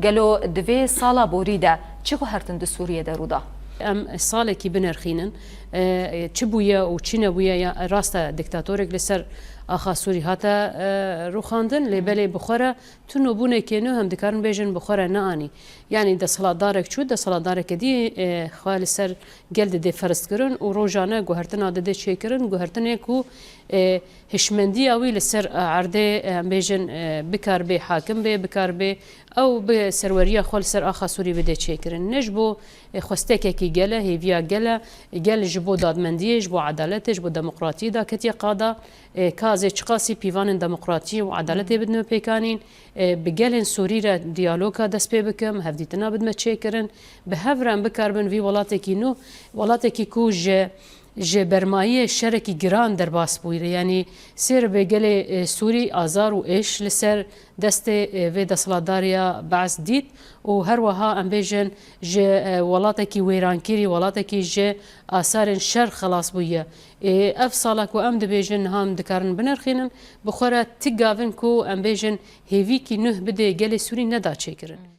قالوا دوی سالا بوریده چه هرتن د سوریه درودا ام سالێکی بنرخینن چ بووە و چی نەبووە ڕاستە دکتاتۆرێک لەسەر ئاخا سووری هاتە ڕوخاندن لێبەلێ بخۆرە تونۆ بوونێکێنە هەم دەکارن بێژن بخۆرە نەئانی یعنی دەسەڵاتدارێک چوو دەسەڵاتدارێکە دی خوا لەسەر گەل دەدێ فەرستکردن و ڕۆژانە گوهرتنا دەدێ چێکردن گوهرتنێک و هشمەندی ئەوی لەسەر عردێ بێژن بکار بێ حاکم بێ بکار بێ ئەو سەروەریە خۆ لەسەر ئاخا سووری بدێ چێکردن نەش بۆ خستێکێکی گەلە هێڤیا گەلە گەل ji بۆ دادمەندیش بۆ عدالەتش بۆ دەموقراتیدا کەتیە قادا کازێ چقاسی پیوانên دەموقراتی و عدالەتێ بدنەوە پێکانین بگەلên سووریرە دیالۆکا دەست پێ بکەم هەفدیتنا بدمە چێکردن بە هەوران بکاربن وی وڵاتێکی نو وڵاتێکی کو ji bermayiyê şerekî giran derbas bûye yanî sêr bêgelê Sûrî azar û êş li ser destê vê desthilatdariya Beas dît û her wiha em bêjin ji welatekî wêrankirî welatekî ji asarên şer xelas bûye ev sala ku em dibêjin niha em dikarin binirxînin bi xwe re tik gavin ku em bêjin hêvîkî nûh bidê gelê Sûrî neda çêkirin.